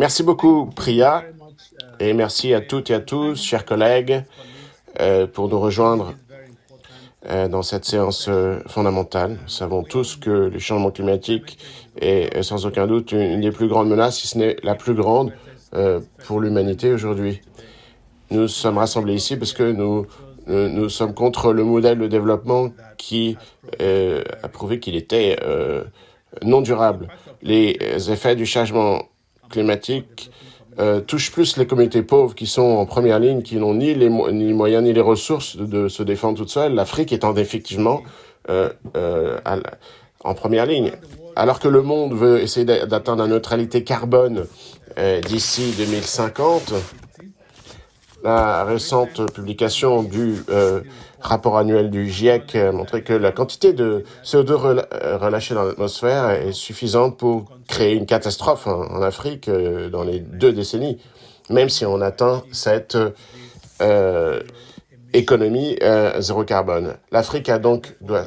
Merci beaucoup, Priya, et merci à toutes et à tous, chers collègues, pour nous rejoindre dans cette séance fondamentale. Nous savons tous que le changement climatique est sans aucun doute une des plus grandes menaces, si ce n'est la plus grande pour l'humanité aujourd'hui. Nous sommes rassemblés ici parce que nous sommes contre le modèle de développement qui a prouvé qu'il était non durable. Les effets du changement climatique touchent plus les communautés pauvres qui sont en première ligne, qui n'ont ni les moyens ni les ressources de se défendre toutes seules. L'Afrique étant effectivement en première ligne. Alors que le monde veut essayer d'atteindre la neutralité carbone d'ici 2050, la récente publication du rapport annuel du GIEC a montré que la quantité de CO2 relâchée dans l'atmosphère est suffisante pour créer une catastrophe en Afrique dans les 2 décennies, même si on atteint cette économie zéro carbone. L'Afrique doit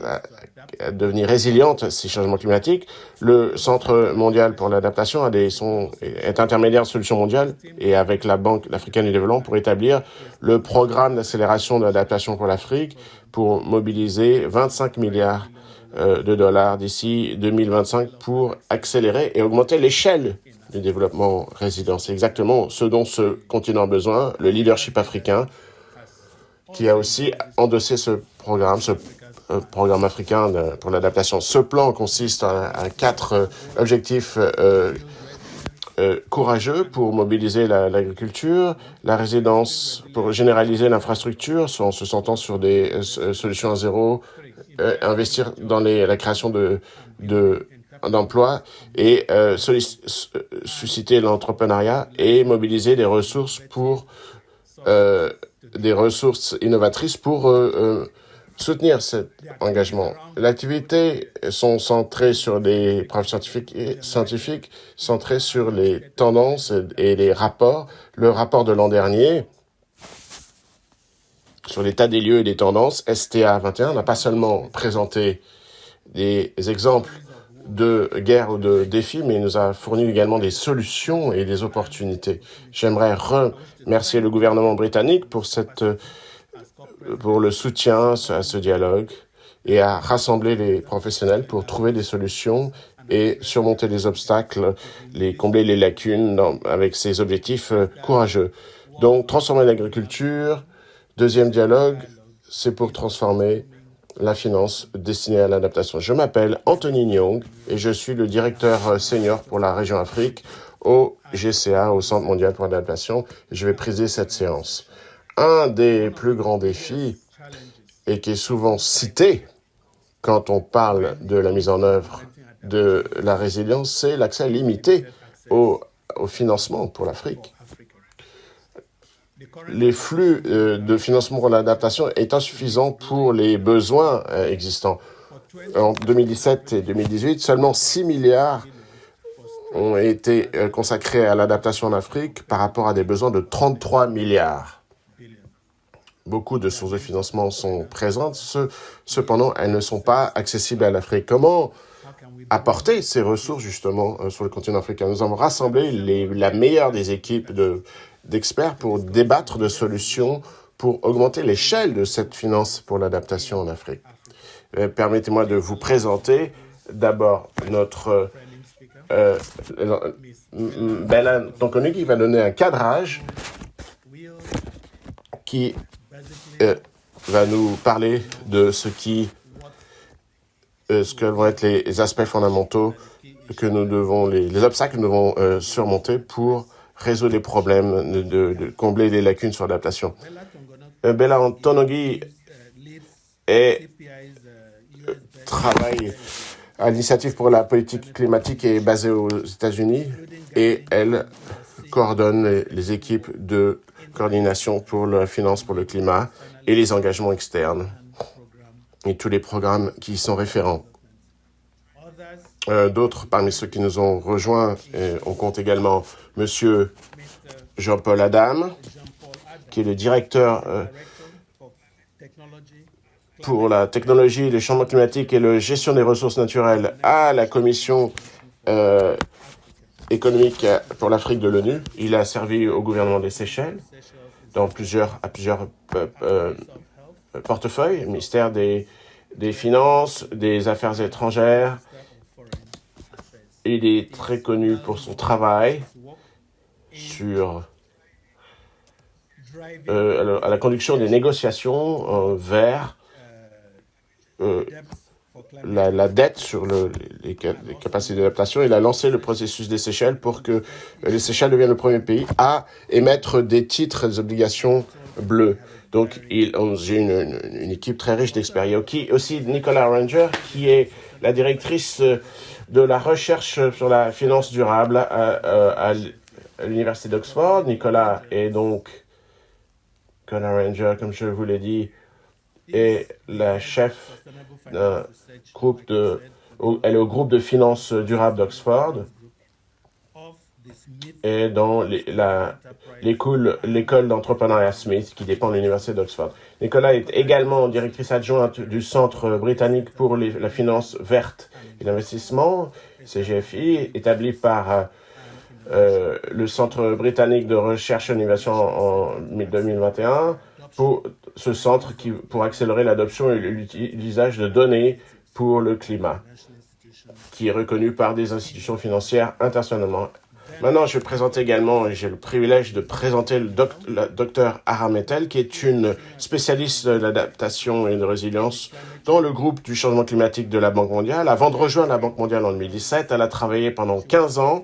devenir résiliente à ces changements climatiques. Le Centre mondial pour l'adaptation est intermédiaire de solutions mondiales et avec la Banque africaine du développement pour établir le programme d'accélération de l'adaptation pour l'Afrique pour mobiliser 25 milliards de dollars d'ici 2025 pour accélérer et augmenter l'échelle du développement résilient. C'est exactement ce dont ce continent a besoin, le leadership africain qui a aussi endossé ce programme africain pour l'adaptation. Ce plan consiste à 4 objectifs courageux pour mobiliser l'agriculture, la résidence, pour généraliser l'infrastructure en se sentant sur des solutions à zéro, investir dans la création d'emplois et susciter l'entrepreneuriat et mobiliser des ressources innovatrices pour soutenir cet engagement. Les activités sont centrées sur des preuves scientifiques, centrées sur les tendances et les rapports. Le rapport de l'an dernier sur l'état des lieux et des tendances, STA 21, n'a pas seulement présenté des exemples de guerre ou de défis, mais il nous a fourni également des solutions et des opportunités. J'aimerais remercier le gouvernement britannique pour le soutien à ce dialogue et à rassembler les professionnels pour trouver des solutions et surmonter les obstacles, combler les lacunes avec ces objectifs courageux. Donc, transformer l'agriculture. Deuxième dialogue, c'est pour transformer la finance destinée à l'adaptation. Je m'appelle Anthony Nyong et je suis le directeur senior pour la région Afrique au GCA, au Centre mondial pour l'adaptation. Je vais présider cette séance. Un des plus grands défis, et qui est souvent cité quand on parle de la mise en œuvre de la résilience, c'est l'accès limité au financement pour l'Afrique. Les flux de financement pour l'adaptation est insuffisant pour les besoins existants. En 2017 et 2018, seulement 6 milliards ont été consacrés à l'adaptation en Afrique par rapport à des besoins de 33 milliards. Beaucoup de sources de financement sont présentes, cependant, elles ne sont pas accessibles à l'Afrique. Comment apporter ces ressources, justement, sur le continent africain? Nous avons rassemblé la meilleure des équipes d'experts pour débattre de solutions pour augmenter l'échelle de cette finance pour l'adaptation en Afrique. Permettez-moi de vous présenter d'abord notre Bella Tonkonu qui va donner un cadrage qui va nous parler de ce que vont être les aspects fondamentaux que nous devons, les obstacles que nous devons surmonter pour résoudre les problèmes, de combler les lacunes sur l'adaptation. Bella Tonogui travaille à l'initiative pour la politique climatique et est basée aux États-Unis et elle coordonne les équipes de coordination pour la finance pour le climat et les engagements externes et tous les programmes qui y sont référents. D'autres parmi ceux qui nous ont rejoints, on compte également Monsieur Jean-Paul Adam, qui est le directeur pour la technologie, le changement climatique et la gestion des ressources naturelles à la Commission économique pour l'Afrique de l'ONU. Il a servi au gouvernement des Seychelles à plusieurs portefeuilles, ministère des Finances, des Affaires étrangères. Il est très connu pour son travail sur à la conduction des négociations vers la dette sur les capacités d'adaptation. Il a lancé le processus des Seychelles pour que les Seychelles deviennent le premier pays à émettre des titres, des obligations bleues. Donc, j'ai une équipe très riche d'experts. Aussi Nicola Ranger, qui est la directrice de la recherche sur la finance durable à l'Université d'Oxford. Nicola Ranger, comme je vous l'ai dit, est la chef d'un groupe elle est au groupe de finance durable d'Oxford et dans l'école d'entrepreneuriat Smith qui dépend de l'Université d'Oxford. Nicola est également directrice adjointe du Centre britannique pour la finance verte et l'investissement, CGFI, établi par le Centre britannique de recherche et innovation en 2021, pour ce centre pour accélérer l'adoption et l'usage de données pour le climat, qui est reconnu par des institutions financières internationalement. Maintenant, je vais présenter également, j'ai le privilège de présenter le docteur Aram Etel, qui est une spécialiste de l'adaptation et de résilience dans le groupe du changement climatique de la Banque mondiale. Avant de rejoindre la Banque mondiale en 2017, elle a travaillé pendant 15 ans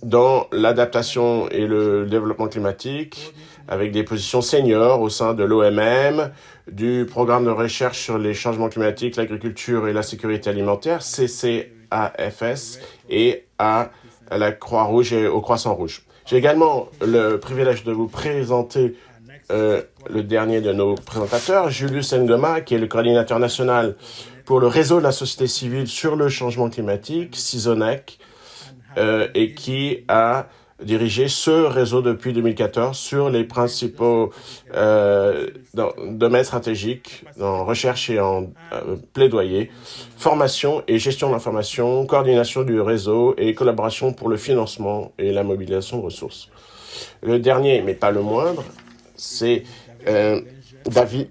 dans l'adaptation et le développement climatique, avec des positions seniors au sein de l'OMM, du programme de recherche sur les changements climatiques, l'agriculture et la sécurité alimentaire, CCAFS, et à la Croix-Rouge et au Croissant-Rouge. J'ai également le privilège de vous présenter le dernier de nos présentateurs, Julius Ngoma, qui est le coordinateur national pour le réseau de la société civile sur le changement climatique, CISONEC, et qui a dirigé ce réseau depuis 2014 sur les principaux domaines stratégiques en recherche et en plaidoyer, formation et gestion de l'information, coordination du réseau et collaboration pour le financement et la mobilisation de ressources. Le dernier, mais pas le moindre, c'est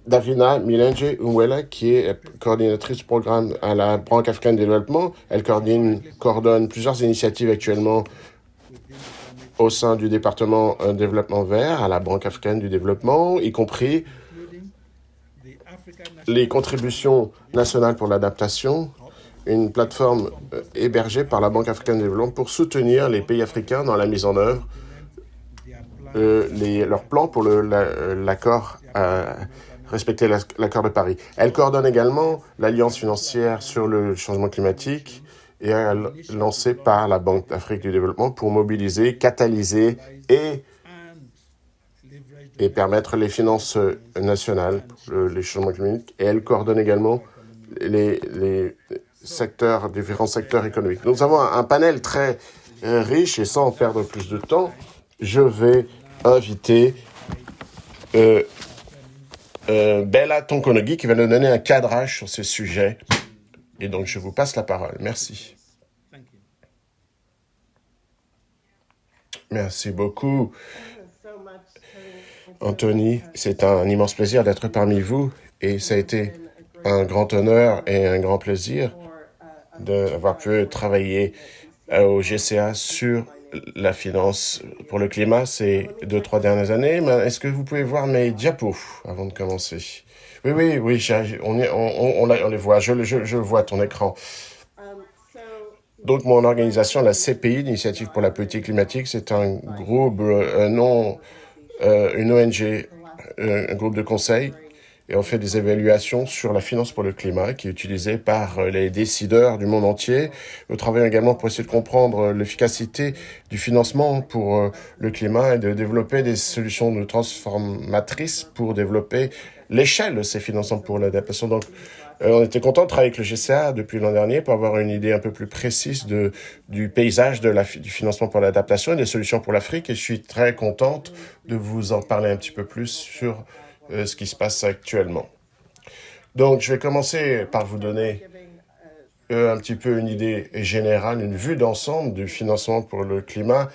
Davina Milenge Umwela, qui est coordinatrice du programme à la Banque africaine de développement. Elle coordonne plusieurs initiatives actuellement au sein du département développement vert à la Banque africaine du développement, y compris les contributions nationales pour l'adaptation, une plateforme hébergée par la Banque africaine de développement pour soutenir les pays africains dans la mise en œuvre leurs plans pour l'accord, respecter l'accord de Paris. Elle coordonne également l'Alliance financière sur le changement climatique et lancée par la Banque d'Afrique du développement pour mobiliser, catalyser et permettre les finances nationales pour les changements climatiques. Et elle coordonne également les différents secteurs économiques. Nous avons un panel très riche et sans perdre plus de temps, je vais inviter Bella Tonkonogi qui va nous donner un cadrage sur ces sujets. Et donc, je vous passe la parole. Merci. Merci beaucoup, Anthony. C'est un immense plaisir d'être parmi vous et ça a été un grand honneur et un grand plaisir d'avoir pu travailler au GCA sur la finance pour le climat ces 2-3 dernières années. Mais est-ce que vous pouvez voir mes diapos avant de commencer? Oui, on les voit. Je vois ton écran. Donc, mon organisation, la CPI, l'Initiative pour la politique climatique, c'est un groupe, une ONG, un groupe de conseil, et on fait des évaluations sur la finance pour le climat qui est utilisée par les décideurs du monde entier. Nous travaillons également pour essayer de comprendre l'efficacité du financement pour le climat et de développer des solutions transformatrices pour développer l'échelle de ces financements pour l'adaptation. Donc, on était content de travailler avec le GCA depuis l'an dernier pour avoir une idée un peu plus précise du paysage du financement pour l'adaptation et des solutions pour l'Afrique. Et je suis très contente de vous en parler un petit peu plus sur ce qui se passe actuellement. Donc, je vais commencer par vous donner un petit peu une idée générale, une vue d'ensemble du financement pour le climat.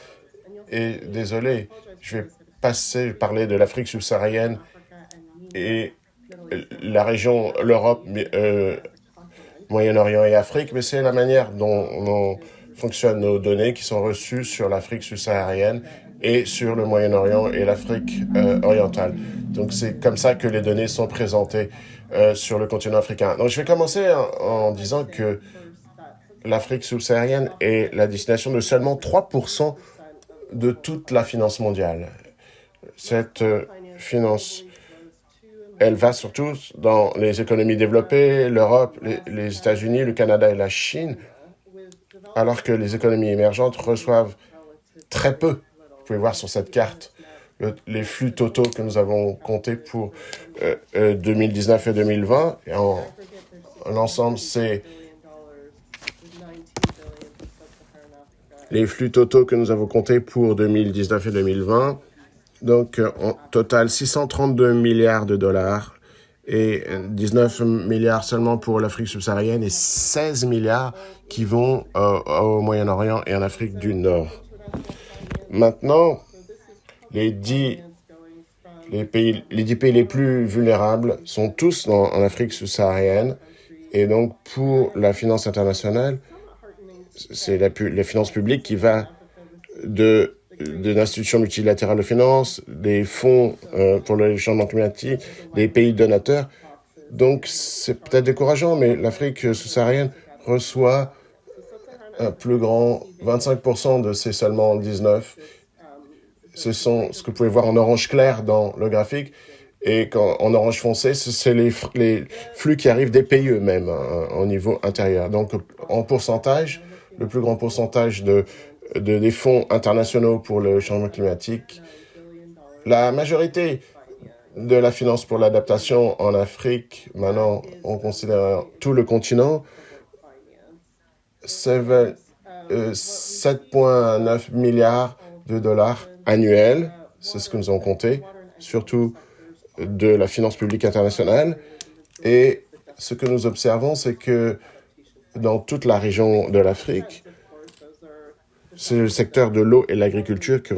Et désolé, je vais parler de l'Afrique subsaharienne et la région, l'Europe, Moyen-Orient et Afrique, mais c'est la manière dont fonctionnent nos données qui sont reçues sur l'Afrique subsaharienne et sur le Moyen-Orient et l'Afrique orientale. Donc c'est comme ça que les données sont présentées sur le continent africain. Donc je vais commencer en disant que l'Afrique subsaharienne est la destination de seulement 3% de toute la finance mondiale. Cette finance, elle va surtout dans les économies développées, l'Europe, les États-Unis, le Canada et la Chine, alors que les économies émergentes reçoivent très peu. Vous pouvez voir sur cette carte les flux totaux que nous avons comptés pour 2019 et 2020. Et en l'ensemble, c'est les flux totaux que nous avons comptés pour 2019 et 2020. Donc, en total, 632 milliards de dollars et 19 milliards seulement pour l'Afrique subsaharienne et 16 milliards qui vont au Moyen-Orient et en Afrique du Nord. Maintenant, les 10 pays les plus vulnérables sont tous en Afrique subsaharienne. Et donc, pour la finance internationale, c'est la finance publique qui va de l'institution multilatérale de finance, des fonds pour le changement climatique, des pays donateurs. Donc, c'est peut-être décourageant, mais l'Afrique subsaharienne reçoit un plus grand 25% de ces seulement 19. Ce sont ce que vous pouvez voir en orange clair dans le graphique. Et en orange foncé, c'est les flux qui arrivent des pays eux-mêmes au niveau intérieur. Donc, en pourcentage, le plus grand pourcentage des fonds internationaux pour le changement climatique. La majorité de la finance pour l'adaptation en Afrique, maintenant, on considère tout le continent, 7,9 milliards de dollars annuels, c'est ce que nous avons compté, surtout de la finance publique internationale. Et ce que nous observons, c'est que dans toute la région de l'Afrique, c'est le secteur de l'eau et de l'agriculture qui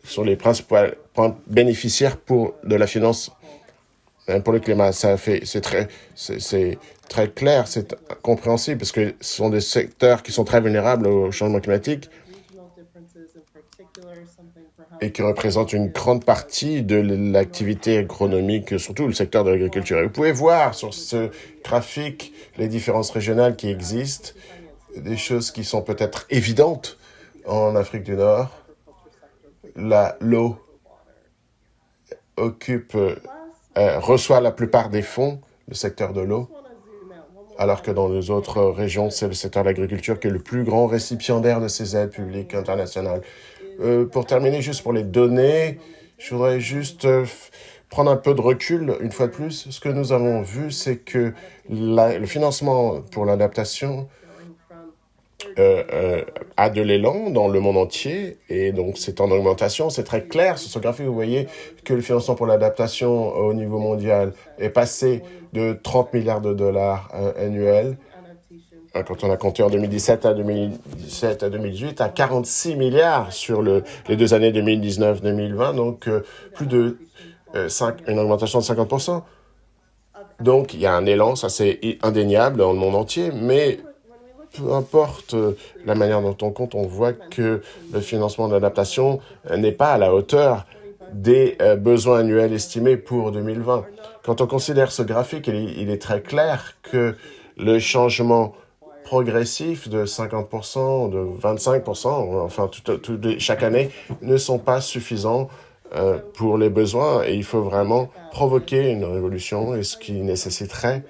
sont les principaux bénéficiaires de la finance pour le climat. C'est très clair, c'est compréhensible parce que ce sont des secteurs qui sont très vulnérables au changement climatique et qui représentent une grande partie de l'activité agronomique, surtout le secteur de l'agriculture. Et vous pouvez voir sur ce graphique les différences régionales qui existent, des choses qui sont peut-être évidentes en Afrique du Nord. L'eau reçoit la plupart des fonds, le secteur de l'eau, alors que dans les autres régions, c'est le secteur de l'agriculture qui est le plus grand récipiendaire de ces aides publiques internationales. Pour terminer, juste pour les données, je voudrais juste prendre un peu de recul, une fois de plus. Ce que nous avons vu, c'est que le financement pour l'adaptation a de l'élan dans le monde entier, et donc c'est en augmentation. C'est très clair sur ce graphique. Vous voyez que le financement pour l'adaptation au niveau mondial est passé de 30 milliards de dollars annuels, quand on a compté en 2017 à 2018, à 46 milliards sur les 2 années 2019-2020, donc plus de une augmentation de 50%. Donc il y a un élan, ça c'est indéniable dans le monde entier, mais peu importe la manière dont on compte, on voit que le financement de l'adaptation n'est pas à la hauteur des besoins annuels estimés pour 2020. Quand on considère ce graphique, il est très clair que le changement progressif de 50%, de 25%, enfin chaque année, ne sont pas suffisants pour les besoins, et il faut vraiment provoquer une révolution, et ce qui nécessiterait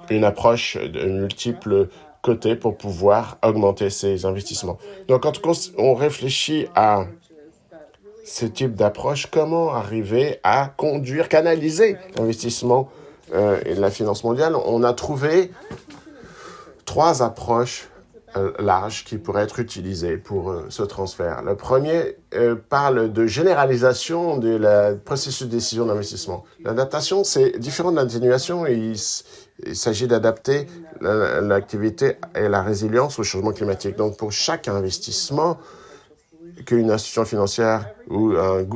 une approche de multiples côtés pour pouvoir augmenter ces investissements. Donc, quand on réfléchit à ce type d'approche, comment arriver à canaliser l'investissement et la finance mondiale, on a trouvé 3 approches larges qui pourraient être utilisées pour ce transfert. Le premier parle de généralisation de la processus de décision d'investissement. L'adaptation, c'est différent de l'atténuation, et Il s'agit d'adapter l'activité et la résilience au changement climatique. Donc, pour chaque investissement qu'une institution financière ou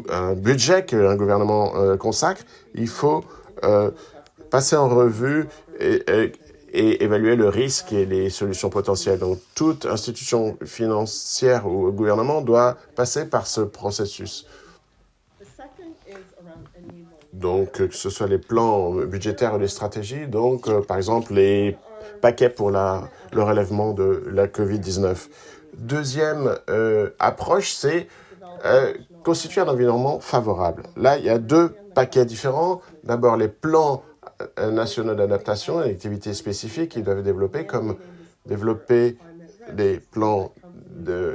un budget qu'un gouvernement consacre, il faut passer en revue et évaluer le risque et les solutions potentielles. Donc, toute institution financière ou gouvernement doit passer par ce processus. Donc, que ce soit les plans budgétaires ou les stratégies, donc, par exemple, les paquets pour le relèvement de la COVID-19. Deuxième approche, c'est constituer un environnement favorable. Là, il y a deux paquets différents. D'abord, les plans nationaux d'adaptation et activités spécifiques qu'ils doivent développer, comme développer des plans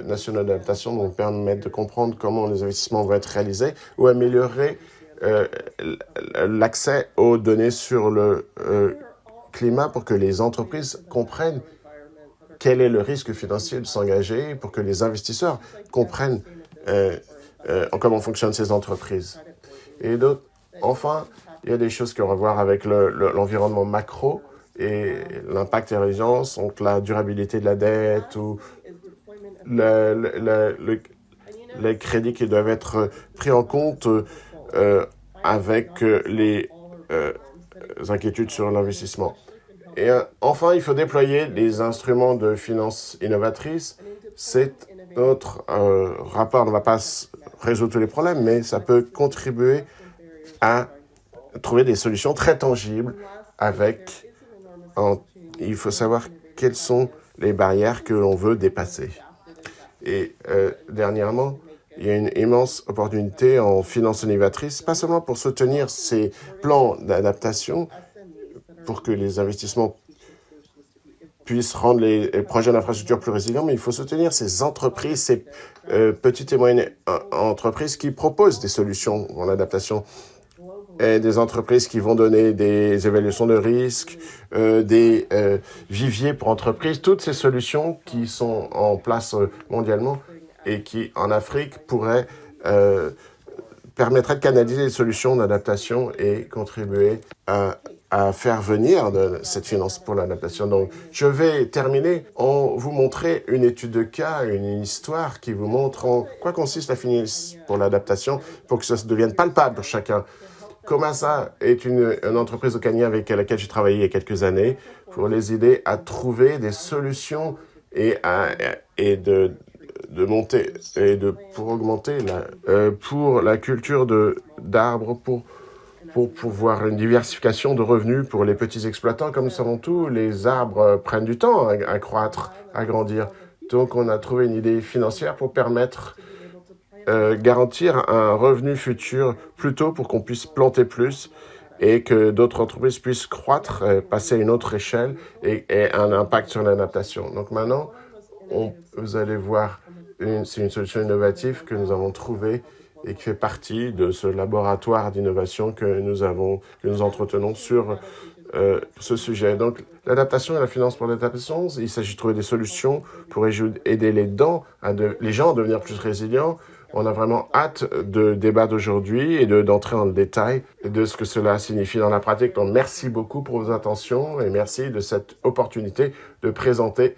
nationaux d'adaptation vont permettre de comprendre comment les investissements vont être réalisés ou améliorer l'accès aux données sur le climat pour que les entreprises comprennent quel est le risque financier de s'engager, pour que les investisseurs comprennent comment fonctionnent ces entreprises. Et d'autres, enfin, il y a des choses qui ont à voir avec l'environnement macro et l'impact et la résilience, donc la durabilité de la dette ou les crédits qui doivent être pris en compte avec les inquiétudes sur l'investissement. Et enfin, il faut déployer des instruments de finance innovatrices. Notre rapport ne va pas résoudre tous les problèmes, mais ça peut contribuer à trouver des solutions très tangibles il faut savoir quelles sont les barrières que l'on veut dépasser. Et dernièrement, il y a une immense opportunité en finance innovatrice, pas seulement pour soutenir ces plans d'adaptation, pour que les investissements puissent rendre les projets d'infrastructure plus résilients, mais il faut soutenir ces entreprises, ces petites et moyennes entreprises qui proposent des solutions en adaptation, et des entreprises qui vont donner des évaluations de risque, des viviers pour entreprises, toutes ces solutions qui sont en place mondialement et qui, en Afrique, permettraient de canaliser des solutions d'adaptation et contribuer à faire venir cette finance pour l'adaptation. Donc, je vais terminer en vous montrant une étude de cas, une histoire qui vous montre en quoi consiste la finance pour l'adaptation pour que ça se devienne palpable pour chacun. Comasa est une entreprise au Kenya avec laquelle j'ai travaillé il y a quelques années pour les aider à trouver des solutions pour augmenter pour la culture d'arbres, pour pouvoir une diversification de revenus pour les petits exploitants. Comme nous savons tous, les arbres prennent du temps à croître, à grandir. Donc, on a trouvé une idée financière pour permettre garantir un revenu futur plus tôt pour qu'on puisse planter plus et que d'autres entreprises puissent croître, passer à une autre échelle et un impact sur l'adaptation. Donc maintenant, vous allez voir, c'est une solution innovative que nous avons trouvée et qui fait partie de ce laboratoire d'innovation que nous entretenons sur ce sujet. Donc, l'adaptation et la finance pour l'adaptation, il s'agit de trouver des solutions pour aider les gens à devenir plus résilients. On a vraiment hâte de débattre aujourd'hui et d'entrer dans le détail de ce que cela signifie dans la pratique. Donc, merci beaucoup pour vos attentions et merci de cette opportunité de présenter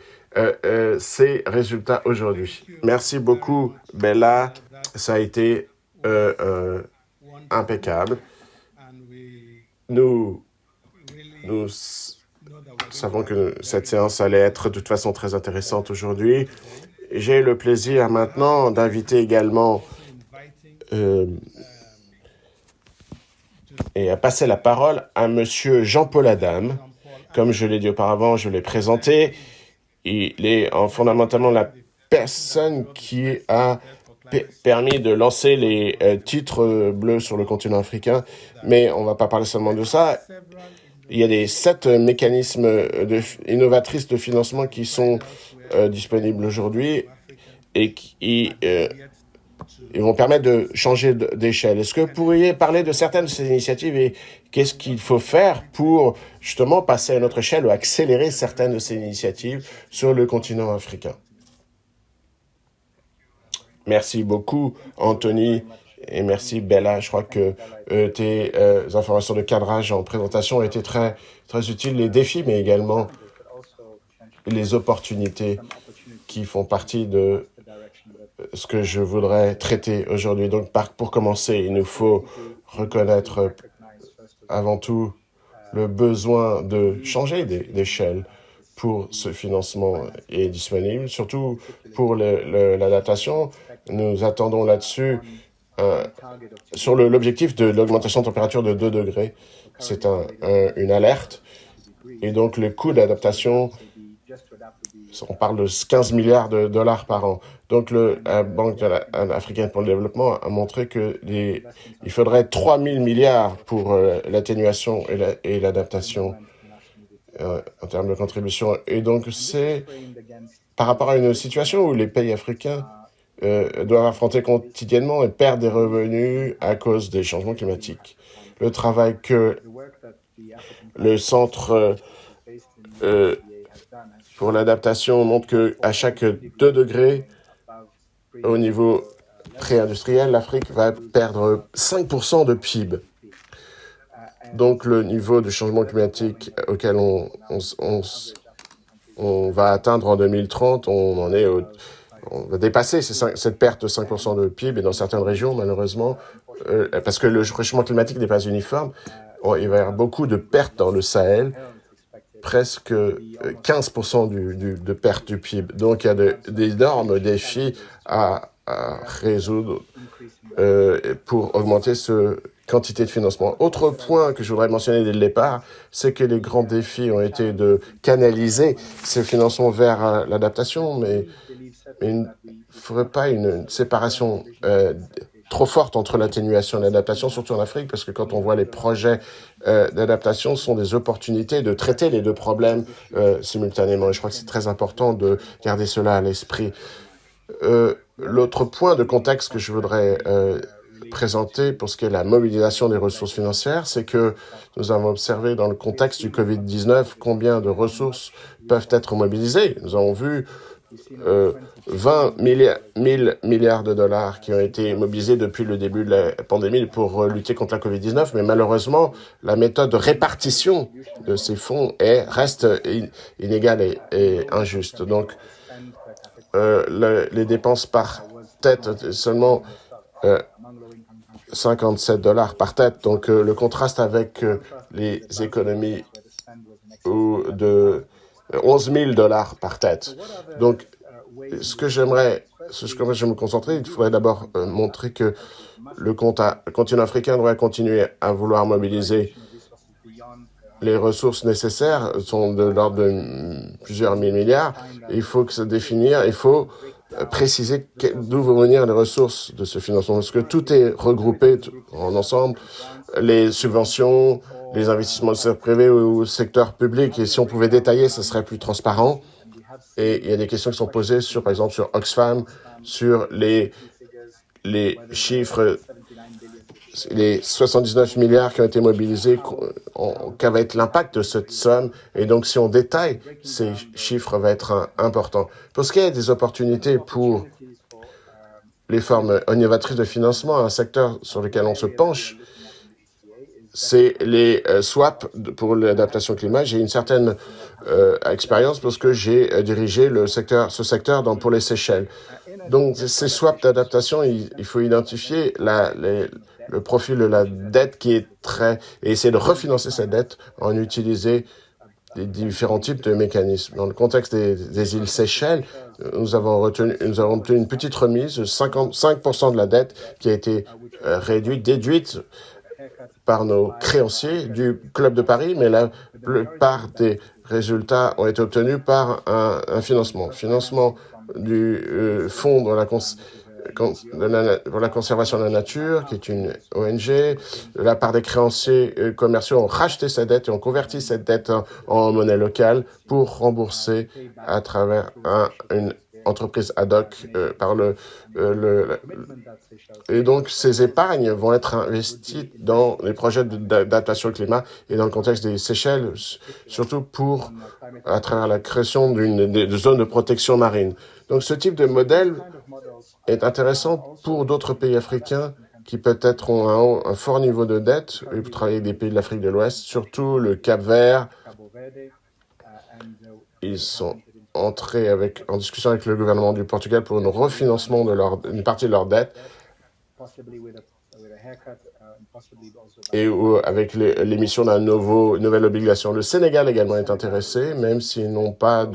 ces résultats aujourd'hui. Merci beaucoup, Bella. Ça a été impeccable. Nous savons que cette séance allait être de toute façon très intéressante aujourd'hui. J'ai le plaisir maintenant d'inviter également et à passer la parole à Monsieur Jean-Paul Adam. Comme je l'ai dit auparavant, je l'ai présenté. Il est fondamentalement la personne qui a permis de lancer les titres bleus sur le continent africain. Mais on ne va pas parler seulement de ça. Il y a 7 mécanismes innovatrices de financement qui sont disponibles aujourd'hui et qui ils vont permettre de changer d'échelle. Est-ce que vous pourriez parler de certaines de ces initiatives et qu'est-ce qu'il faut faire pour justement passer à une autre échelle ou accélérer certaines de ces initiatives sur le continent africain? Merci beaucoup, Anthony. Et merci Bella, je crois que tes informations de cadrage en présentation étaient très, très utiles. Les défis, mais également les opportunités qui font partie de ce que je voudrais traiter aujourd'hui. Donc, pour commencer, il nous faut reconnaître avant tout le besoin de changer d'échelle pour ce financement est disponible, surtout pour l'adaptation. Nous attendons là-dessus sur l'objectif de l'augmentation de température de 2 degrés. C'est une alerte. Et donc, le coût d'adaptation, on parle de 15 milliards de dollars par an. Donc, la Banque africaine pour le développement a montré qu'il faudrait 3 000 milliards pour l'atténuation et l'adaptation en termes de contribution. Et donc, c'est par rapport à une situation où les pays africains doivent affronter quotidiennement et perdent des revenus à cause des changements climatiques. Le travail que le Centre pour l'adaptation montre qu'à chaque 2 degrés, au niveau pré-industriel, l'Afrique va perdre 5% de PIB. Donc, le niveau de changement climatique auquel on va atteindre en 2030, on va dépasser cette perte de 5% de PIB, et dans certaines régions, malheureusement, parce que le réchauffement climatique n'est pas uniforme, il va y avoir beaucoup de pertes dans le Sahel, presque 15% de perte du PIB. Donc, il y a d'énormes défis à résoudre pour augmenter ce quantité de financement. Autre point que je voudrais mentionner dès le départ, c'est que les grands défis ont été de canaliser ces financements vers l'adaptation, mais il ne faudrait pas une séparation trop forte entre l'atténuation et l'adaptation, surtout en Afrique, parce que quand on voit les projets d'adaptation, ce sont des opportunités de traiter les deux problèmes simultanément. Et je crois que c'est très important de garder cela à l'esprit. L'autre point de contexte que je voudrais présenter pour ce qui est la mobilisation des ressources financières, c'est que nous avons observé dans le contexte du Covid-19 combien de ressources peuvent être mobilisées. Nous avons vu 20 000 milliards de dollars qui ont été mobilisés depuis le début de la pandémie pour lutter contre la Covid-19, mais malheureusement, la méthode de répartition de ces fonds reste inégale et injuste. Donc, les dépenses par tête, seulement 57 dollars par tête. Donc, le contraste avec les économies de 11 000 dollars par tête. Donc, ce que je me concentrer, il faudrait d'abord montrer que le continent africain devrait continuer à vouloir mobiliser les ressources nécessaires, sont de l'ordre de plusieurs mille milliards. Il faut il faut préciser d'où vont venir les ressources de ce financement, parce que tout est regroupé en ensemble, les subventions, les investissements du secteur privé ou secteur public, et si on pouvait détailler, ce serait plus transparent. Et il y a des questions qui sont posées par exemple, sur Oxfam, sur les chiffres, les 79 milliards qui ont été mobilisés, quel va être l'impact de cette somme. Et donc, si on détaille, ces chiffres vont être importants. Pour ce qui est des opportunités pour les formes innovatrices de financement, un secteur sur lequel on se penche, c'est les swaps pour l'adaptation au climat. J'ai une certaine expérience parce que j'ai dirigé ce secteur pour les Seychelles. Donc, ces swaps d'adaptation, il faut identifier le profil de la dette qui est et essayer de refinancer cette dette en utilisant des différents types de mécanismes. Dans le contexte des îles Seychelles, nous avons obtenu une petite remise, 55% de la dette qui a été déduite par nos créanciers du Club de Paris, mais la plupart des résultats ont été obtenus par un financement du Fonds pour la conservation de la nature, qui est une ONG. La part des créanciers commerciaux ont racheté cette dette et ont converti cette dette en monnaie locale pour rembourser à travers une entreprise ad hoc et donc ces épargnes vont être investies dans les projets d'adaptation au climat et dans le contexte des Seychelles, surtout à travers la création de zones de protection marine. Donc ce type de modèle est intéressant pour d'autres pays africains qui peut-être ont un fort niveau de dette, et pour travailler avec des pays de l'Afrique de l'Ouest, surtout le Cap-Vert. Ils sont entrés en discussion avec le gouvernement du Portugal pour un refinancement une partie de leur dette, et avec l'émission d'une nouvelle obligation. Le Sénégal également est intéressé, même s'ils n'ont pas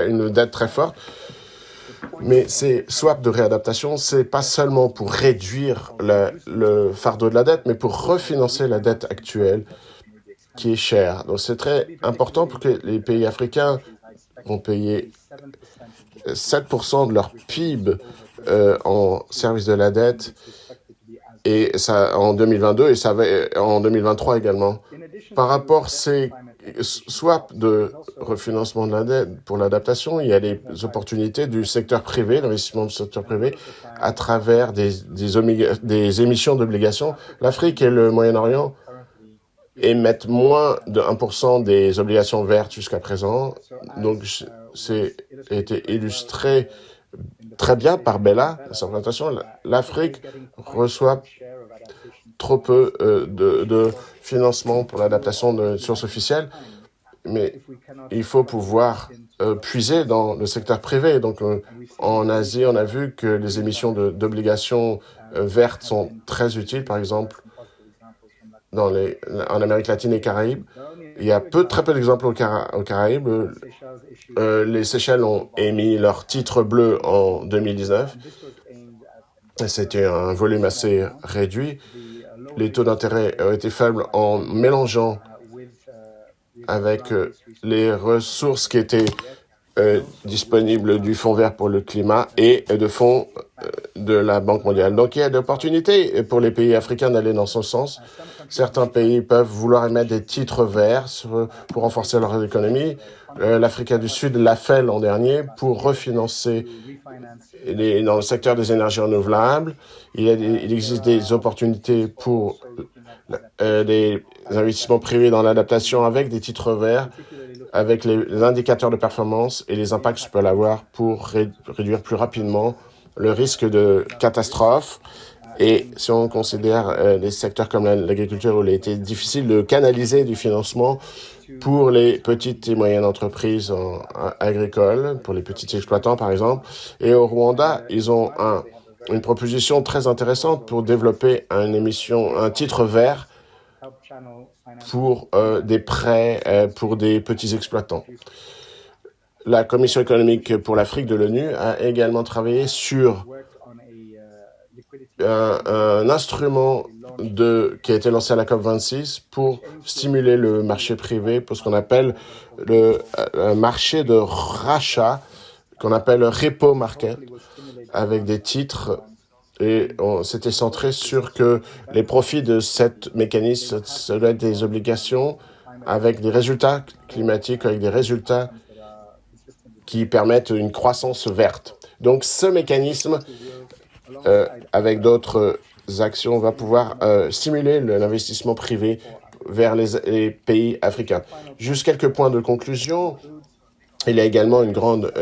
une dette très forte. Mais ces swaps de réadaptation, c'est pas seulement pour réduire le fardeau de la dette, mais pour refinancer la dette actuelle qui est chère. Donc c'est très important pour que les pays africains vont payer 7% de leur PIB en service de la dette, et ça en 2022, et ça va en 2023 également. Par rapport à ces swaps de refinancement de la dette pour l'adaptation, il y a des opportunités du secteur privé, l'investissement du secteur privé, à travers des émissions d'obligations. L'Afrique et le Moyen-Orient émettent moins de 1% des obligations vertes jusqu'à présent. Donc, c'est été illustré très bien par Bella, sa présentation. L'Afrique reçoit trop peu de financement pour l'adaptation de sources officielles, mais il faut pouvoir puiser dans le secteur privé. Donc, en Asie, on a vu que les émissions d'obligations vertes sont très utiles, par exemple, en Amérique latine et Caraïbes. Il y a très peu d'exemples aux Caraïbes. Les Seychelles ont émis leur titre bleu en 2019. C'était un volume assez réduit. Les taux d'intérêt ont été faibles en mélangeant avec les ressources qui étaient disponibles du Fonds vert pour le climat et de fonds de la Banque mondiale. Donc il y a d'opportunités pour les pays africains d'aller dans ce sens. Certains pays peuvent vouloir émettre des titres verts pour renforcer leur économie. L'Afrique du Sud l'a fait l'an dernier pour refinancer dans le secteur des énergies renouvelables. Il existe des opportunités pour des investissements privés dans l'adaptation avec des titres verts, avec les indicateurs de performance et les impacts que ça peut avoir pour réduire plus rapidement le risque de catastrophe. Et si on considère des secteurs comme l'agriculture, où il a été difficile de canaliser du financement pour les petites et moyennes entreprises agricoles, pour les petits exploitants par exemple. Et au Rwanda, ils ont une proposition très intéressante pour développer un titre vert pour des prêts pour des petits exploitants. La Commission économique pour l'Afrique de l'ONU a également travaillé sur un instrument qui a été lancé à la COP26 pour stimuler le marché privé, pour ce qu'on appelle un marché de rachat, qu'on appelle repo market, avec des titres. Et on s'était centré sur que les profits de cette mécanisme, ça doit être des obligations avec des résultats climatiques, avec des résultats qui permettent une croissance verte. Donc ce mécanisme, avec d'autres actions, va pouvoir stimuler l'investissement privé vers les pays africains. Juste quelques points de conclusion. Il y a également une grande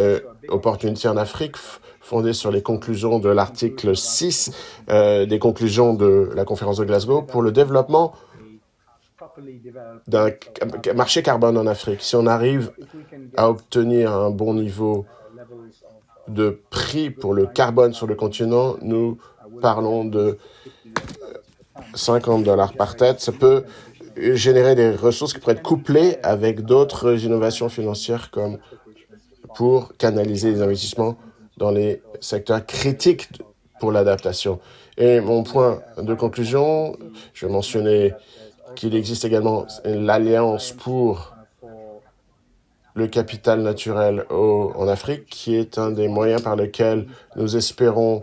opportunité en Afrique fondée sur les conclusions de l'article 6 des conclusions de la conférence de Glasgow pour le développement d'un marché carbone en Afrique. Si on arrive à obtenir un bon niveau de prix pour le carbone sur le continent, nous parlons de $50 par tête. Ça peut générer des ressources qui pourraient être couplées avec d'autres innovations financières comme pour canaliser les investissements dans les secteurs critiques pour l'adaptation. Et mon point de conclusion, je vais mentionner qu'il existe également l'Alliance pour le capital naturel en Afrique, qui est un des moyens par lesquels nous espérons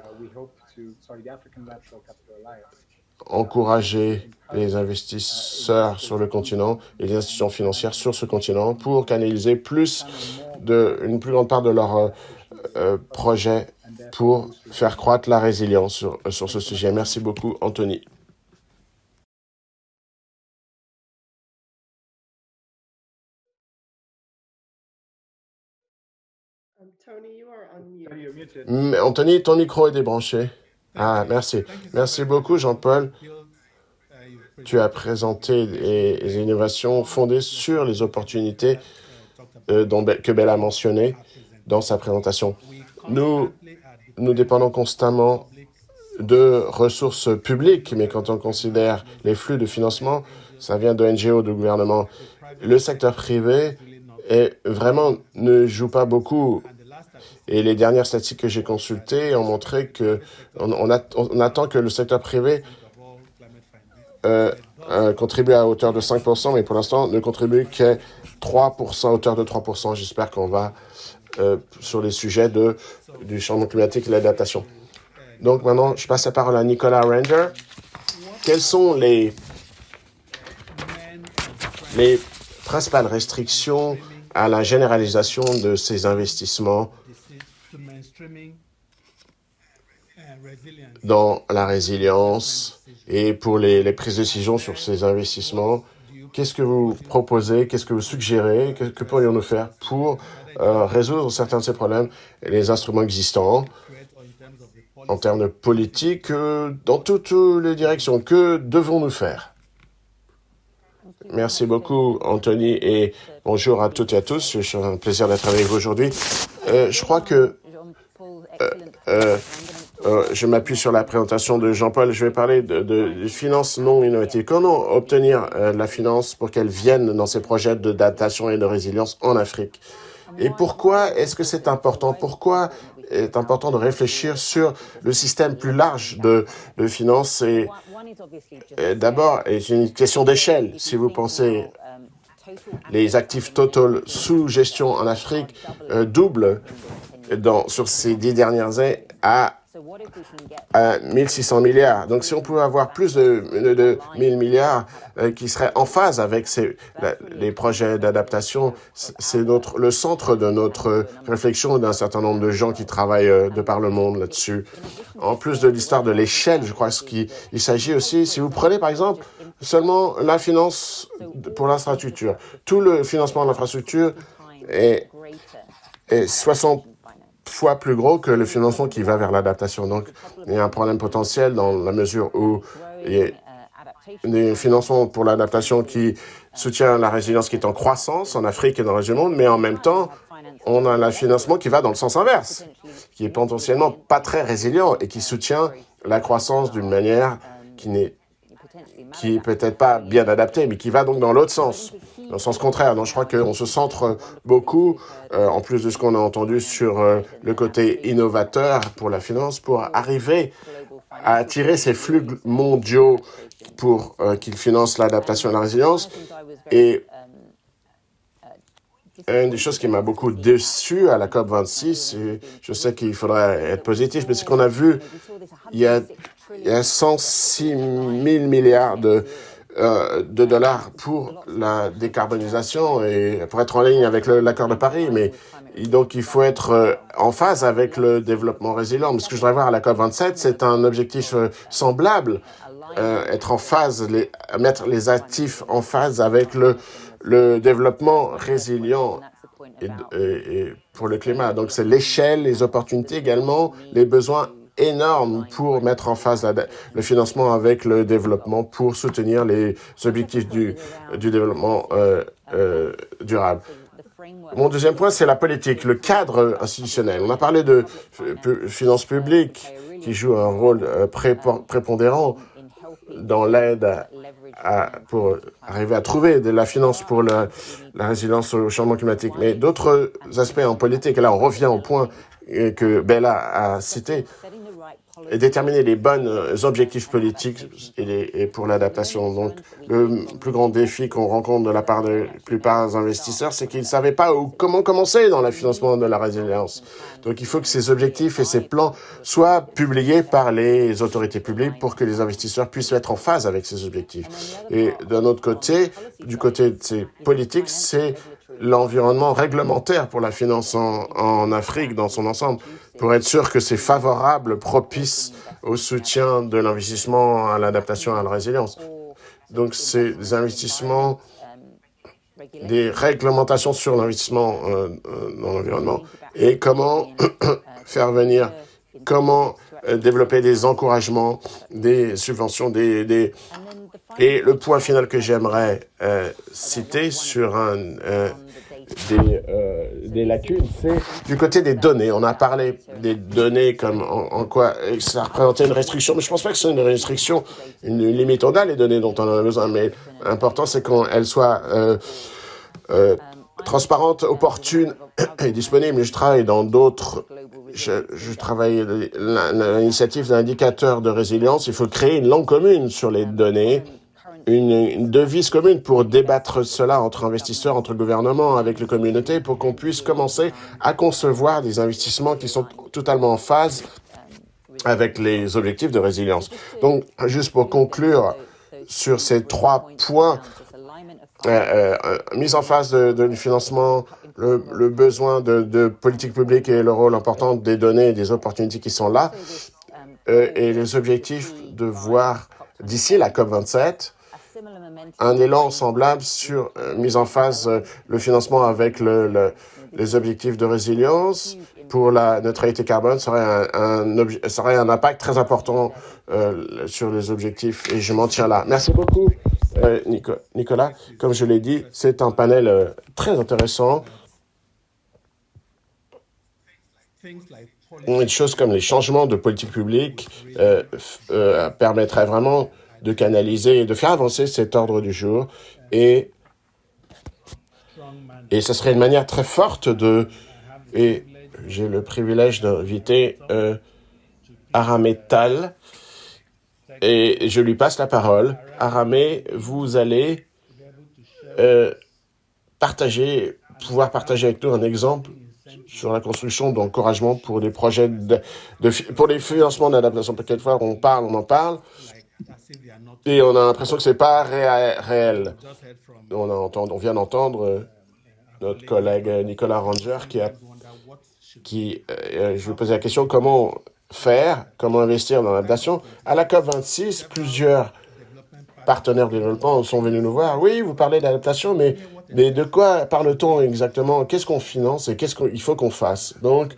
encourager les investisseurs sur le continent et les institutions financières sur ce continent pour canaliser une plus grande part de leurs projets pour faire croître la résilience sur ce sujet. Merci beaucoup, Anthony. Anthony, ton micro est débranché. Ah, merci. Merci beaucoup, Jean-Paul. Tu as présenté des innovations fondées sur les opportunités que Bella a mentionnées dans sa présentation. Nous dépendons constamment de ressources publiques, mais quand on considère les flux de financement, ça vient de NGO, de gouvernement. Le secteur privé ne joue pas beaucoup. Et les dernières statistiques que j'ai consultées ont montré que on attend que le secteur privé contribue à hauteur de 5%, mais pour l'instant ne contribue qu'à 3%, à hauteur de 3%. J'espère qu'on va sur les sujets du changement climatique et l'adaptation. Donc maintenant, je passe la parole à Nicolas Render. Quelles sont les principales restrictions à la généralisation de ces investissements dans la résilience et pour les prises de décision sur ces investissements? Qu'est-ce que vous proposez? Qu'est-ce que vous suggérez? Que pourrions-nous faire pour résoudre certains de ces problèmes et les instruments existants en termes de politique dans toutes les directions? Que devons-nous faire? Merci beaucoup, Anthony, et bonjour à toutes et à tous. C'est un plaisir d'être avec vous aujourd'hui. Je crois que je m'appuie sur la présentation de Jean-Paul. Je vais parler de finances non innovatives. Comment obtenir la finance pour qu'elle vienne dans ces projets d'adaptation et de résilience en Afrique? Et pourquoi est-ce que c'est important? Pourquoi est important de réfléchir sur le système plus large de finances? D'abord, c'est une question d'échelle. Si vous pensez les actifs total sous gestion en Afrique doublent sur ces 10 dernières années à 1600 milliards. Donc, si on pouvait avoir plus de 1000 milliards qui seraient en phase avec les projets d'adaptation, c'est le centre de notre réflexion d'un certain nombre de gens qui travaillent de par le monde là-dessus. En plus de l'histoire de l'échelle, je crois qu'il s'agit aussi, si vous prenez par exemple seulement la finance pour l'infrastructure, tout le financement de l'infrastructure est 60 fois plus gros que le financement qui va vers l'adaptation. Donc, il y a un problème potentiel dans la mesure où il y a des financements pour l'adaptation qui soutient la résilience qui est en croissance en Afrique et dans le reste du monde, mais en même temps, on a un financement qui va dans le sens inverse, qui est potentiellement pas très résilient et qui soutient la croissance d'une manière qui est peut-être pas bien adaptée, mais qui va donc dans l'autre sens, dans le sens contraire. Donc je crois qu'on se centre beaucoup, en plus de ce qu'on a entendu sur le côté innovateur pour la finance, pour arriver à attirer ces flux mondiaux pour qu'ils financent l'adaptation et la résilience. Et une des choses qui m'a beaucoup déçu à la COP26, et je sais qu'il faudrait être positif, mais c'est qu'on a vu, il y a 106 000 milliards de dollars pour la décarbonisation et pour être en ligne avec l'accord de Paris. Mais donc, il faut être en phase avec le développement résilient. Mais ce que je voudrais voir à la COP27, c'est un objectif semblable, être en phase, mettre les actifs en phase avec le développement résilient et pour le climat. Donc, c'est l'échelle, les opportunités également, les besoins énorme pour mettre en phase le financement avec le développement pour soutenir les objectifs du développement durable. Mon deuxième point, c'est la politique, le cadre institutionnel. On a parlé de finances publiques qui jouent un rôle prépondérant dans l'aide pour arriver à trouver de la finance pour la résilience au changement climatique. Mais d'autres aspects en politique, et là on revient au point que Bella a cité, et déterminer les bons objectifs politiques et pour l'adaptation. Donc, le plus grand défi qu'on rencontre de la part de la plupart des investisseurs, c'est qu'ils ne savaient pas comment commencer dans le financement de la résilience. Donc, il faut que ces objectifs et ces plans soient publiés par les autorités publiques pour que les investisseurs puissent être en phase avec ces objectifs. Et d'un autre côté, du côté de ces politiques, c'est l'environnement réglementaire pour la finance en Afrique dans son ensemble, pour être sûr que c'est favorable, propice au soutien de l'investissement à l'adaptation et à la résilience. Donc, c'est des investissements, des réglementations sur l'investissement dans l'environnement et comment faire venir comment développer des encouragements, des subventions, et le point final que j'aimerais citer sur des lacunes, c'est du côté des données. On a parlé des données comme en quoi ça représentait une restriction, mais je pense pas que c'est une restriction, une limite. On a les données dont on a besoin, mais l'important c'est qu'elles soient transparentes, opportunes et disponibles. Je travaille dans d'autres. Je travaille l'initiative d'indicateur de résilience. Il faut créer une langue commune sur les données, une devise commune pour débattre cela entre investisseurs, entre gouvernements, avec les communautés, pour qu'on puisse commencer à concevoir des investissements qui sont totalement en phase avec les objectifs de résilience. Donc, juste pour conclure sur ces 3 points, mise en phase du financement, le besoin de politique publique et le rôle important des données et des opportunités qui sont là, et les objectifs de voir d'ici la COP27 un élan semblable sur mise en phase le financement avec les objectifs de résilience pour la neutralité carbone serait un impact très important sur les objectifs, et je m'en tiens là. Merci beaucoup, Nicolas. Comme je l'ai dit, c'est un panel très intéressant. Une chose comme les changements de politique publique permettraient vraiment de canaliser et de faire avancer cet ordre du jour, et ce serait une manière très forte et j'ai le privilège d'inviter Aramé Tal, et je lui passe la parole. Aramé, vous allez pouvoir partager avec nous un exemple sur la construction d'encouragement pour des projets pour les financements d'adaptation. Quelquefois, on en parle, et on a l'impression que c'est pas réel. On vient d'entendre notre collègue Nicolas Ranger je lui posais la question comment investir dans l'adaptation. À la COP26, plusieurs partenaires de développement sont venus nous voir. Oui, vous parlez d'adaptation, mais de quoi parle-t-on exactement? Qu'est-ce qu'on finance et qu'est-ce qu'il faut qu'on fasse? Donc,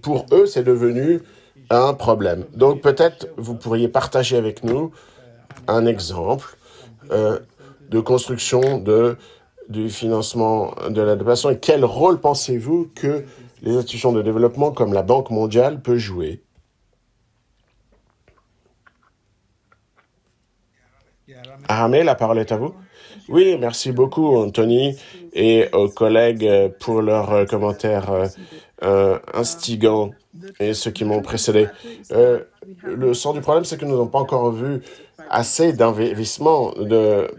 pour eux, c'est devenu un problème. Donc, peut-être vous pourriez partager avec nous un exemple de construction du financement de l'adaptation, et quel rôle pensez-vous que les institutions de développement comme la Banque mondiale peut jouer? Aramé, la parole est à vous. Oui, merci beaucoup, Anthony, et aux collègues pour leurs commentaires instigants et ceux qui m'ont précédé. Le sens du problème, c'est que nous n'avons pas encore vu assez d'investissements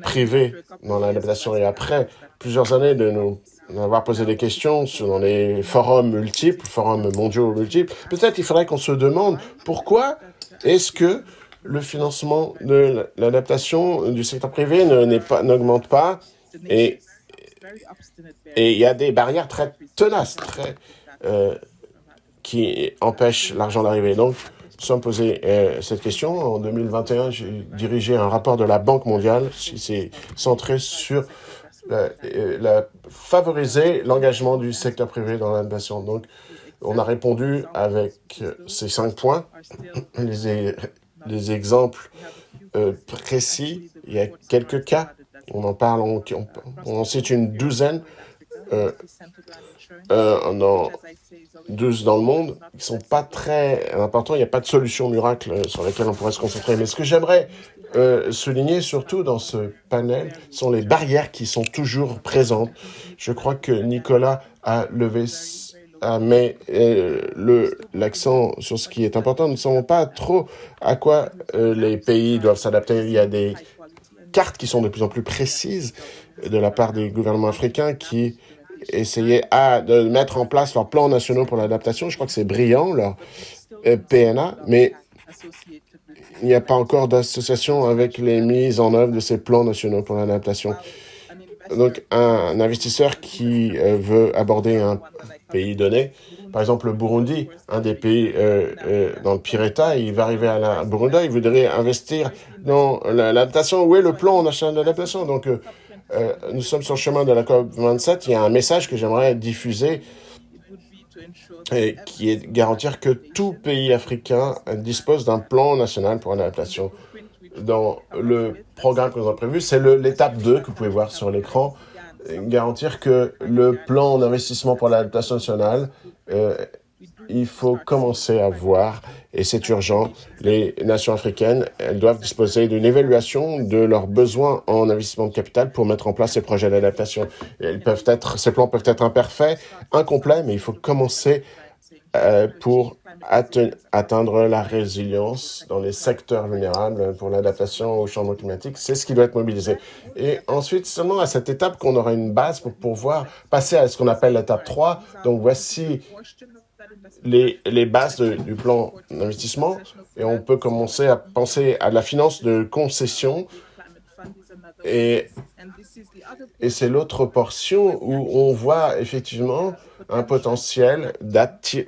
privés dans l'adaptation, et après plusieurs années de nous avoir posé des questions dans les forums mondiaux multiples, peut-être il faudrait qu'on se demande pourquoi est-ce que le financement de l'adaptation du secteur privé n'augmente pas, et il y a des barrières très tenaces, qui empêchent l'argent d'arriver. Donc, nous sommes posés cette question. En 2021, j'ai dirigé un rapport de la Banque mondiale qui s'est centré sur favoriser l'engagement du secteur privé dans l'adaptation. Donc, on a répondu avec ces 5 points. Les exemples précis, il y a quelques cas, on en parle, on cite une douzaine, 12 dans le monde, qui ne sont pas très importants. Il n'y a pas de solution miracle sur laquelle on pourrait se concentrer. Mais ce que j'aimerais souligner surtout dans ce panel sont les barrières qui sont toujours présentes. Je crois que Nicolas met l'accent sur ce qui est important. Nous ne savons pas trop à quoi les pays doivent s'adapter. Il y a des cartes qui sont de plus en plus précises de la part des gouvernements africains qui essayaient de mettre en place leurs plans nationaux pour l'adaptation. Je crois que c'est brillant, leur PNA, mais il n'y a pas encore d'association avec les mises en œuvre de ces plans nationaux pour l'adaptation. Donc, un investisseur qui veut aborder un pays donné, par exemple le Burundi, un des pays dans le pire état, il va arriver à Burundi, il voudrait investir dans l'adaptation. Où est le plan national d'adaptation? Donc, nous sommes sur le chemin de la COP27. Il y a un message que j'aimerais diffuser et qui est garantir que tout pays africain dispose d'un plan national pour l'adaptation. Dans le programme que nous avons prévu, c'est l'étape 2 que vous pouvez voir sur l'écran, garantir que le plan d'investissement pour l'adaptation nationale, il faut commencer à voir, et c'est urgent, les nations africaines, elles doivent disposer d'une évaluation de leurs besoins en investissement de capital pour mettre en place ces projets d'adaptation. Ces plans peuvent être imparfaits, incomplets, mais il faut commencer pour atteindre la résilience dans les secteurs vulnérables pour l'adaptation au changement climatique. C'est ce qui doit être mobilisé. Et ensuite, seulement à cette étape qu'on aura une base pour pouvoir passer à ce qu'on appelle l'étape 3. Donc voici les bases du plan d'investissement et on peut commencer à penser à la finance de concession et c'est l'autre portion où on voit effectivement un potentiel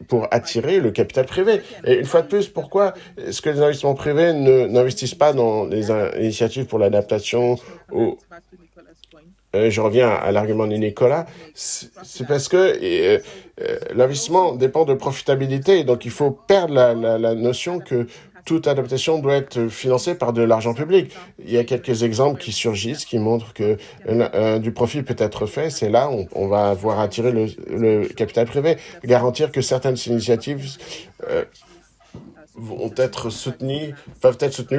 pour attirer le capital privé. Et une fois de plus, pourquoi est-ce que les investissements privés n'investissent pas dans les initiatives pour l'adaptation je reviens à l'argument de Nicolas, c'est parce que l'investissement dépend de profitabilité, donc il faut perdre la notion que toute adaptation doit être financée par de l'argent public. Il y a quelques exemples qui surgissent qui montrent que du profit peut être fait. C'est là où on va avoir attiré le capital privé, garantir que certaines initiatives peuvent être soutenues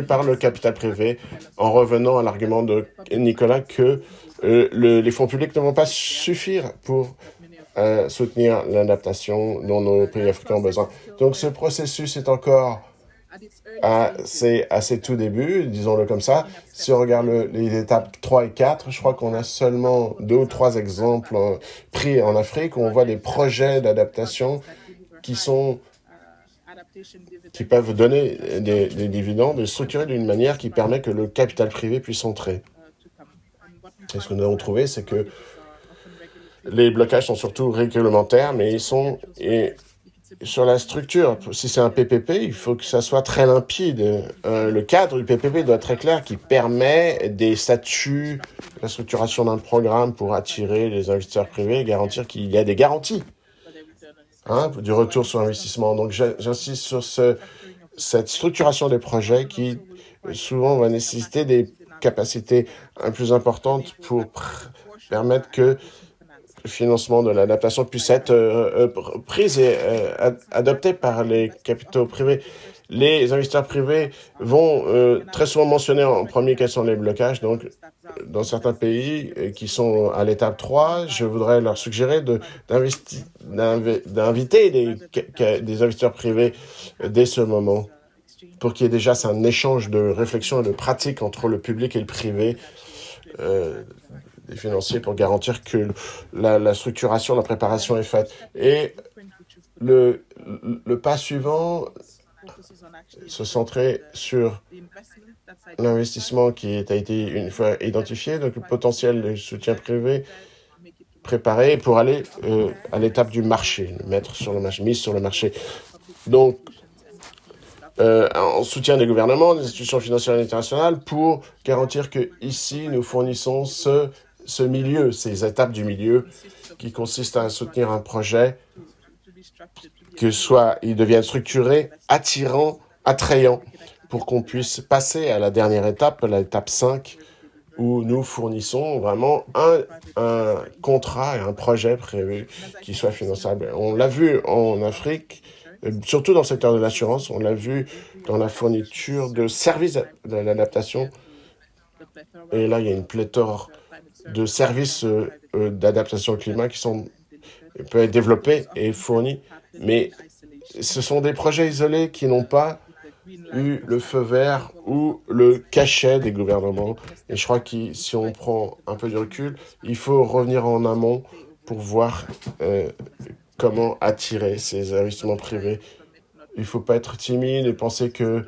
par le capital privé, en revenant à l'argument de Nicolas que les fonds publics ne vont pas suffire pour soutenir l'adaptation dont nos pays africains ont besoin. Donc ce processus est encore assez tout début, disons-le comme ça. Si on regarde les étapes 3 et 4, je crois qu'on a seulement 2 ou 3 exemples pris en Afrique où on voit des projets d'adaptation qui peuvent donner des dividendes et structurés d'une manière qui permet que le capital privé puisse entrer. Et ce que nous avons trouvé, c'est que les blocages sont surtout réglementaires, mais ils sont sur la structure. Si c'est un PPP, il faut que ça soit très limpide. Le cadre du PPP doit être très clair, qui permet des statuts, la structuration d'un programme pour attirer les investisseurs privés et garantir qu'il y a des garanties du retour sur investissement. Donc j'insiste sur cette structuration des projets qui souvent va nécessiter des capacités plus importantes pour permettre que le financement de l'adaptation puisse être prise et adopté par les capitaux privés. Les investisseurs privés vont très souvent mentionner en premier quels sont les blocages. Donc, dans certains pays qui sont à l'étape 3, je voudrais leur suggérer d'inviter des investisseurs privés dès ce moment pour qu'il y ait déjà un échange de réflexion et de pratique entre le public et le privé des financiers pour garantir que la structuration, la préparation est faite. Et le pas suivant, se centrer sur l'investissement qui a été une fois identifié, donc le potentiel de soutien privé préparé pour aller à l'étape du marché, mise sur le marché. Donc, en soutien des gouvernements, des institutions financières internationales, pour garantir que ici nous fournissons ce milieu, ces étapes du milieu qui consistent à soutenir un projet, que soit il devienne structuré, attrayant, pour qu'on puisse passer à la dernière étape, l'étape 5, où nous fournissons vraiment un contrat et un projet prévu qui soit finançable. On l'a vu en Afrique, surtout dans le secteur de l'assurance, on l'a vu dans la fourniture de services de l'adaptation. Et là, il y a une pléthore de services d'adaptation au climat qui peuvent être développés et fournis. Mais ce sont des projets isolés qui n'ont pas eu le feu vert ou le cachet des gouvernements. Et je crois que si on prend un peu de recul, il faut revenir en amont pour voir comment attirer ces investissements privés. Il ne faut pas être timide et penser que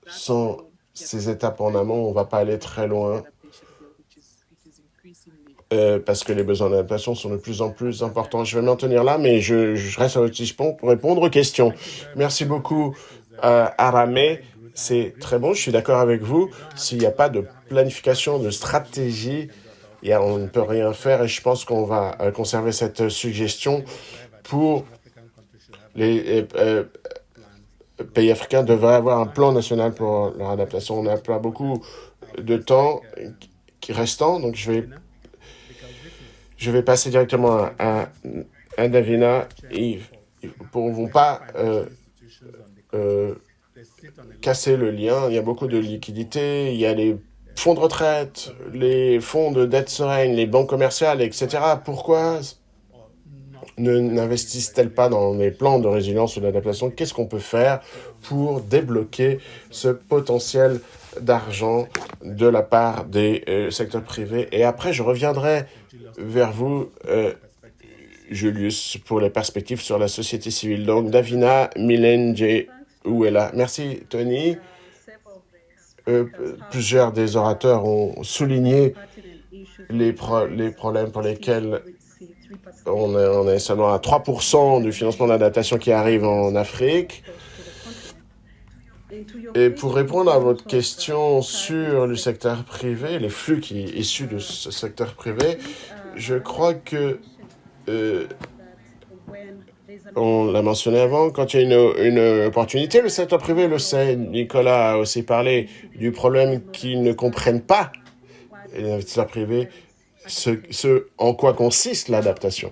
sans ces étapes en amont, on ne va pas aller très loin parce que les besoins d'adaptation sont de plus en plus importants. Je vais m'en tenir là, mais je reste à votre disposition pour répondre aux questions. Merci beaucoup, Aramé. C'est très bon, je suis d'accord avec vous. S'il n'y a pas de planification, de stratégie On ne peut rien faire et je pense qu'on va conserver cette suggestion pour les pays africains devraient avoir un plan national pour leur adaptation. On n'a pas beaucoup de temps qui restant, donc je vais passer directement à Davina. Ils ne pourront pas casser le lien. Il y a beaucoup de liquidités, il y a les fonds de retraite, les fonds de dette sereine, les banques commerciales, etc. Pourquoi n'investissent-elles pas dans les plans de résilience ou d'adaptation? Qu'est-ce qu'on peut faire pour débloquer ce potentiel d'argent de la part des secteurs privés? Et après, je reviendrai vers vous, Julius, pour les perspectives sur la société civile. Donc, Davina, Mylène, J. Ouella. Merci, Tony. Plusieurs des orateurs ont souligné les problèmes pour lesquels on est seulement à 3% du financement d'adaptation qui arrive en Afrique. Et pour répondre à votre question sur le secteur privé, les flux issus de ce secteur privé, je crois que on l'a mentionné avant, quand il y a une opportunité, le secteur privé le sait. Nicolas a aussi parlé du problème qu'ils ne comprennent pas, les investisseurs privés, ce en quoi consiste l'adaptation.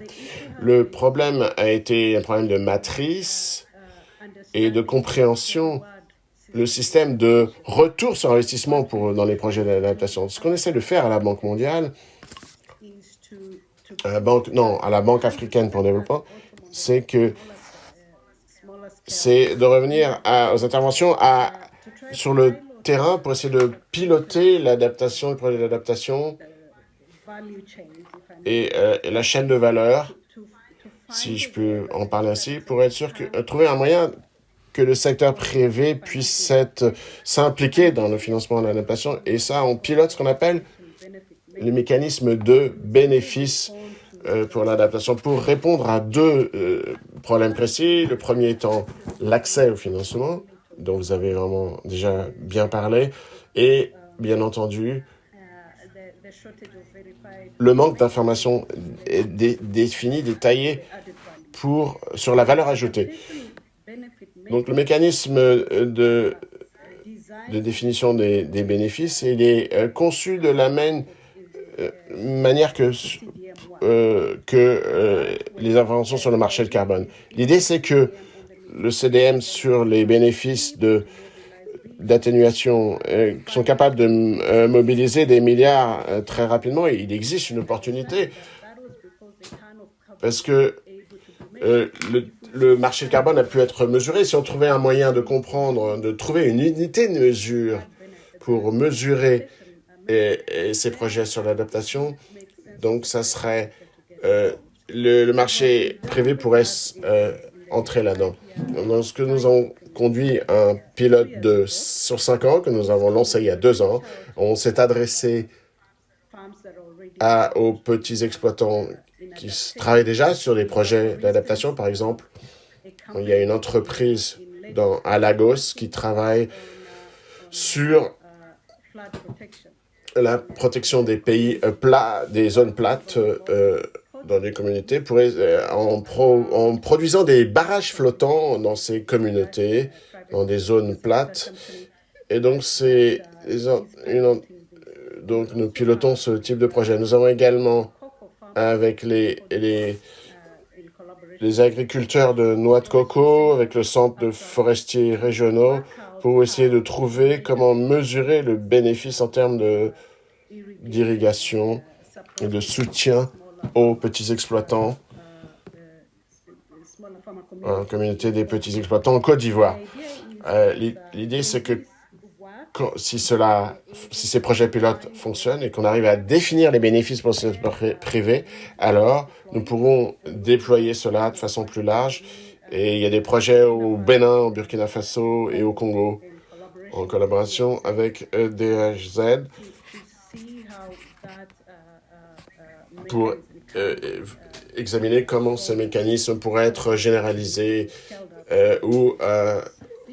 Le problème a été un problème de matrice et de compréhension, le système de retour sur investissement dans les projets d'adaptation. Ce qu'on essaie de faire à la Banque mondiale, à la Banque africaine pour le développement, c'est de revenir aux interventions sur le terrain pour essayer de piloter l'adaptation, le projet d'adaptation et la chaîne de valeur, si je peux en parler ainsi, pour être sûr que trouver un moyen que le secteur privé puisse s'impliquer dans le financement de l'adaptation. Et ça, on pilote ce qu'on appelle les mécanismes de bénéfices pour l'adaptation, pour répondre à deux problèmes précis. Le premier étant l'accès au financement, dont vous avez vraiment déjà bien parlé, et bien entendu, le manque d'informations définies, détaillées sur la valeur ajoutée. Donc, le mécanisme de définition des bénéfices, il est conçu de la même manière que les interventions sur le marché de carbone. L'idée, c'est que le CDM sur les bénéfices d'atténuation sont capables de mobiliser des milliards très rapidement. Et il existe une opportunité parce que le marché de carbone a pu être mesuré. Si on trouvait un moyen de comprendre, de trouver une unité de mesure pour mesurer ces projets sur l'adaptation, donc ça serait le marché privé pourrait entrer là-dedans. Donc, ce que nous avons conduit un pilote sur 5 ans que nous avons lancé il y a 2 ans. On s'est adressé aux petits exploitants qui travaillent déjà sur des projets d'adaptation. Par exemple, il y a une entreprise à Lagos qui travaille sur la protection des pays plats, des zones plates dans les communautés, en produisant des barrages flottants dans ces communautés, dans des zones plates. Et donc, donc nous pilotons ce type de projet. Nous avons également, avec les agriculteurs de noix de coco, avec le centre de forestiers régionaux, pour essayer de trouver comment mesurer le bénéfice en termes d'irrigation et de soutien aux petits exploitants, en communauté des petits exploitants en Côte d'Ivoire. L'idée, c'est que si ces projets pilotes fonctionnent et qu'on arrive à définir les bénéfices pour le secteur privé, alors nous pourrons déployer cela de façon plus large. Et il y a des projets au Bénin, au Burkina Faso et au Congo, en collaboration avec DHZ, pour examiner comment ces mécanismes pourraient être généralisés ou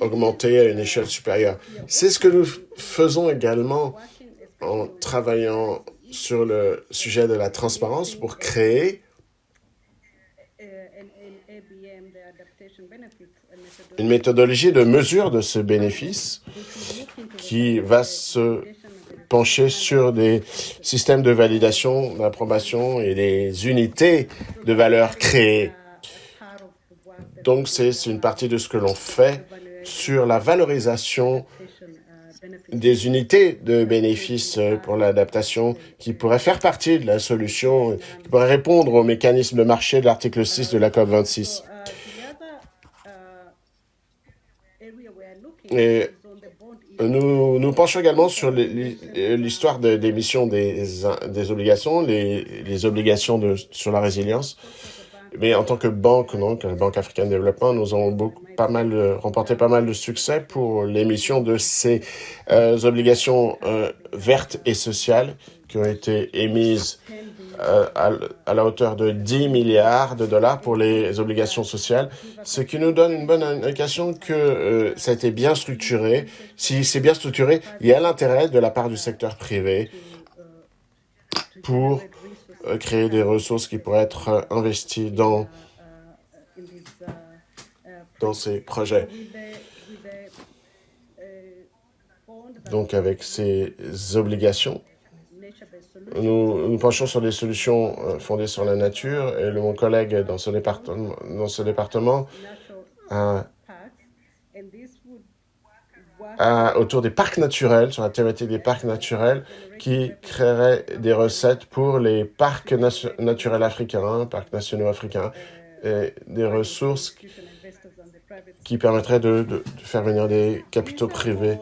augmentés à une échelle supérieure. C'est ce que nous faisons également en travaillant sur le sujet de la transparence pour créer une méthodologie de mesure de ce bénéfice qui va se pencher sur des systèmes de validation, d'approbation et des unités de valeur créées. Donc, c'est une partie de ce que l'on fait sur la valorisation des unités de bénéfices pour l'adaptation qui pourraient faire partie de la solution, qui pourraient répondre aux mécanismes de marché de l'article 6 de la COP26. Et nous penchons également sur l'histoire d'émission des obligations, les obligations sur la résilience. Mais en tant que banque, donc la Banque africaine de développement, nous avons remporté pas mal de succès pour l'émission de ces obligations vertes et sociales qui ont été émises à la hauteur de 10 milliards de dollars pour les obligations sociales, ce qui nous donne une bonne indication que ça a été bien structuré. Si c'est bien structuré, il y a l'intérêt de la part du secteur privé pour créer des ressources qui pourraient être investies dans ces projets. Donc, avec ces obligations, nous penchons sur des solutions fondées sur la nature et mon collègue dans ce département autour des parcs naturels, sur la thématique des parcs naturels, qui créerait des recettes pour les parcs naturels africains, parcs nationaux africains, et des ressources qui permettraient de faire venir des capitaux privés.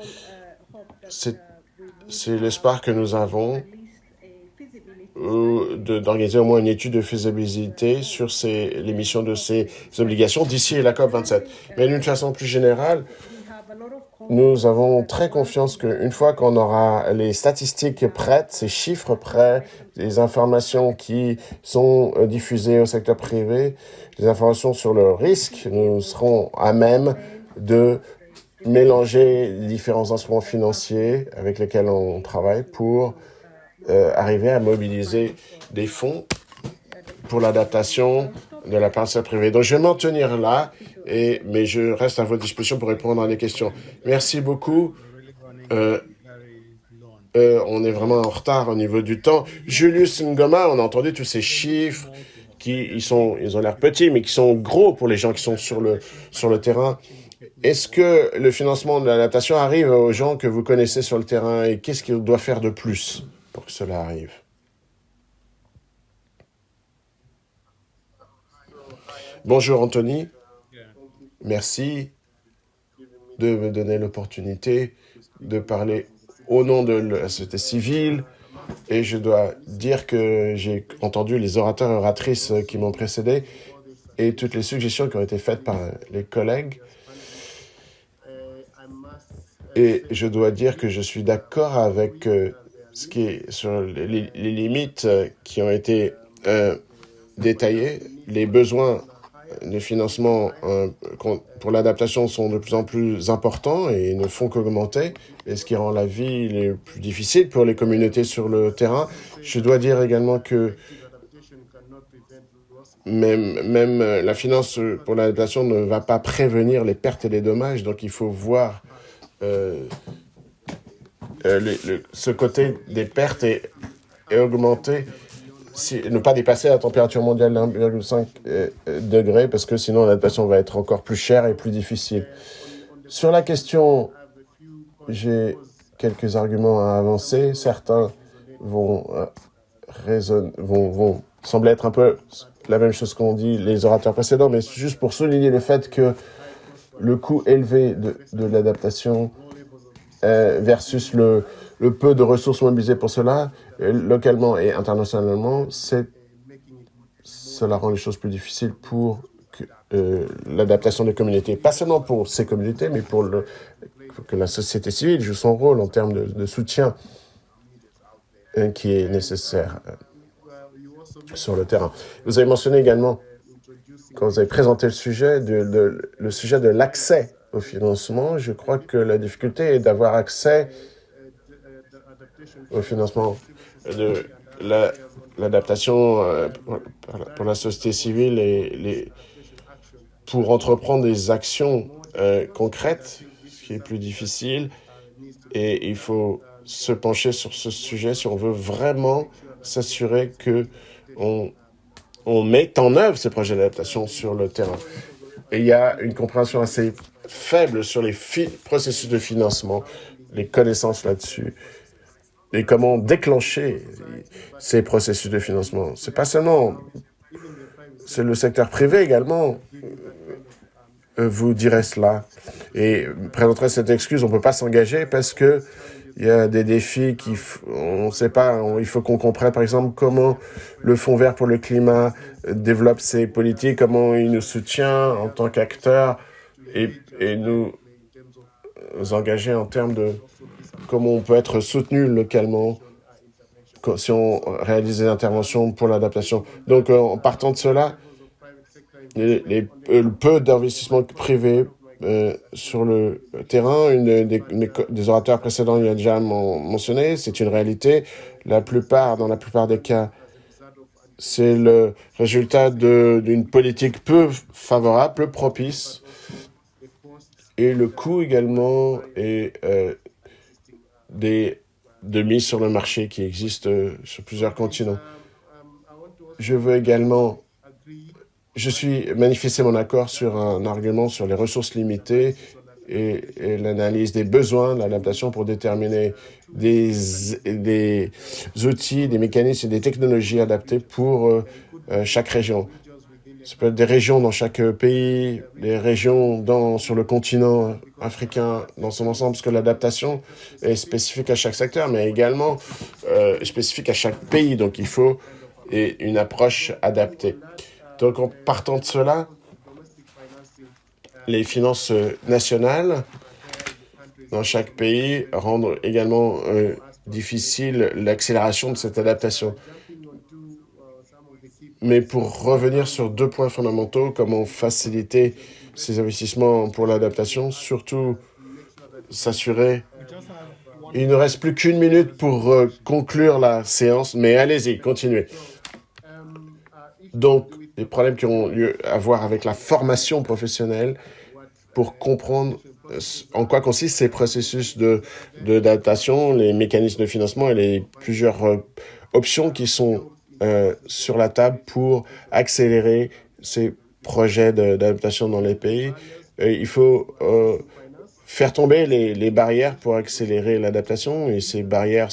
C'est l'espoir que nous avons d'organiser au moins une étude de faisabilité sur l'émission de ces obligations d'ici la COP27. Mais d'une façon plus générale, nous avons très confiance qu'une fois qu'on aura les statistiques prêtes, ces chiffres prêts, les informations qui sont diffusées au secteur privé, les informations sur le risque, nous serons à même de mélanger les différents instruments financiers avec lesquels on travaille pour arriver à mobiliser des fonds pour l'adaptation de la part privée. Donc, je vais m'en tenir là, mais je reste à votre disposition pour répondre à des questions. Merci beaucoup. On est vraiment en retard au niveau du temps. Julius Ngoma, on a entendu tous ces chiffres ils ont l'air petits, mais qui sont gros pour les gens qui sont sur le terrain. Est-ce que le financement de l'adaptation arrive aux gens que vous connaissez sur le terrain et qu'est-ce qu'il doit faire de plus pour que cela arrive? Bonjour Anthony, merci de me donner l'opportunité de parler au nom de la société civile et je dois dire que j'ai entendu les orateurs et oratrices qui m'ont précédé et toutes les suggestions qui ont été faites par les collègues. Et je dois dire que je suis d'accord avec ce qui est sur les limites qui ont été détaillées. Les besoins de financement pour l'adaptation sont de plus en plus importants et ne font qu'augmenter, et ce qui rend la vie les plus difficile pour les communautés sur le terrain. Je dois dire également que même la finance pour l'adaptation ne va pas prévenir les pertes et les dommages, donc il faut voir ce côté des pertes et augmenter, ne pas dépasser la température mondiale de 1,5 degré, parce que sinon l'adaptation va être encore plus chère et plus difficile. Sur la question, j'ai quelques arguments à avancer. Certains vont sembler être un peu la même chose qu'ont dit les orateurs précédents, mais juste pour souligner le fait que le coût élevé de l'adaptation versus le peu de ressources mobilisées pour cela, localement et internationalement, cela rend les choses plus difficiles pour l'adaptation des communautés. Pas seulement pour ces communautés, mais pour que la société civile joue son rôle en termes de soutien qui est nécessaire sur le terrain. Vous avez mentionné également, quand vous avez présenté le sujet de l'accès au financement, je crois que la difficulté est d'avoir accès au financement l'adaptation pour la société civile et pour entreprendre des actions concrètes, ce qui est plus difficile. Et il faut se pencher sur ce sujet si on veut vraiment s'assurer que on met en œuvre ces projets d'adaptation sur le terrain. Et il y a une compréhension assez faible sur les processus de financement, les connaissances là-dessus, et comment déclencher ces processus de financement. C'est pas seulement, c'est le secteur privé également vous dirait cela et présenterait cette excuse. On peut pas s'engager parce que il y a des défis on ne sait pas. Il faut qu'on comprenne, par exemple, comment le Fonds vert pour le climat développe ses politiques, comment il nous soutient en tant qu'acteur et nous engager en termes de comment on peut être soutenu localement si on réalise des interventions pour l'adaptation. Donc, en partant de cela, le peu d'investissements privés sur le terrain, des orateurs précédents il a déjà mentionné, c'est une réalité. Dans la plupart des cas, c'est le résultat d'une politique peu favorable, peu propice, et le coût également est de mise sur le marché qui existent sur plusieurs continents. Je suis manifesté mon accord sur un argument sur les ressources limitées et l'analyse des besoins de l'adaptation pour déterminer des outils, des mécanismes et des technologies adaptés pour chaque région. Ça peut être des régions dans chaque pays, des régions sur le continent africain dans son ensemble, parce que l'adaptation est spécifique à chaque secteur, mais également spécifique à chaque pays. Donc, il faut une approche adaptée. Donc, en partant de cela, les finances nationales dans chaque pays rendent également difficile l'accélération de cette adaptation. Mais pour revenir sur 2 points fondamentaux, comment faciliter ces investissements pour l'adaptation, surtout s'assurer. Il ne reste plus qu'1 minute pour conclure la séance, mais allez-y, continuez. Donc, les problèmes qui ont lieu à voir avec la formation professionnelle pour comprendre en quoi consistent ces processus d'adaptation, les mécanismes de financement et les plusieurs options qui sont sur la table pour accélérer ces projets d'adaptation dans les pays. Il faut faire tomber les barrières pour accélérer l'adaptation et ces barrières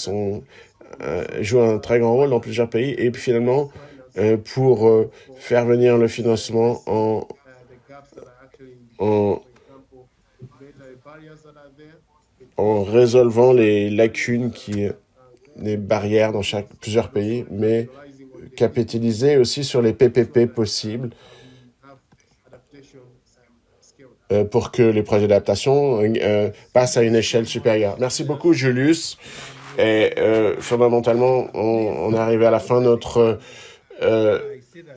jouent un très grand rôle dans plusieurs pays et puis finalement pour faire venir le financement en résolvant les lacunes les barrières dans plusieurs pays, mais capitaliser aussi sur les PPP possibles pour que les projets d'adaptation passent à une échelle supérieure. Merci beaucoup, Julius. Et fondamentalement, on est arrivé à la fin de notre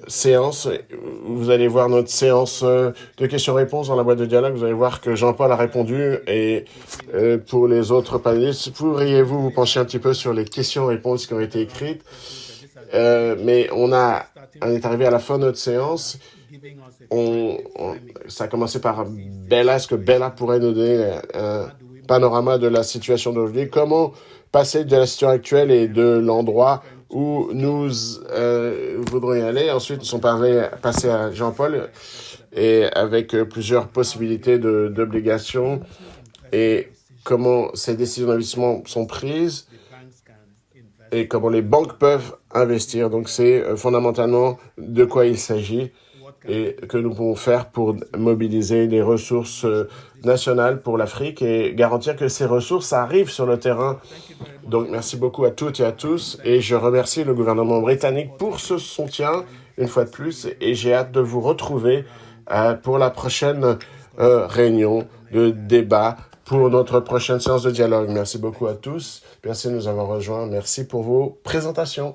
séance. Vous allez voir notre séance de questions-réponses dans la boîte de dialogue. Vous allez voir que Jean-Paul a répondu. Et pour les autres panélistes, pourriez-vous vous pencher un petit peu sur les questions-réponses qui ont été écrites? Mais on est arrivé à la fin de notre séance. Ça a commencé par Bella. Est-ce que Bella pourrait nous donner un panorama de la situation d'aujourd'hui? Comment passer de la situation actuelle et de l'endroit où nous voudrions y aller? Ensuite, nous sommes passés à Jean-Paul et avec plusieurs possibilités d'obligations et comment ces décisions d'investissement sont prises et comment les banques peuvent investir. Donc, c'est fondamentalement de quoi il s'agit et que nous pouvons faire pour mobiliser des ressources nationales pour l'Afrique et garantir que ces ressources arrivent sur le terrain. Donc, merci beaucoup à toutes et à tous et je remercie le gouvernement britannique pour ce soutien une fois de plus et j'ai hâte de vous retrouver pour la prochaine réunion de débat pour notre prochaine séance de dialogue. Merci beaucoup à tous. Merci de nous avoir rejoints. Merci pour vos présentations.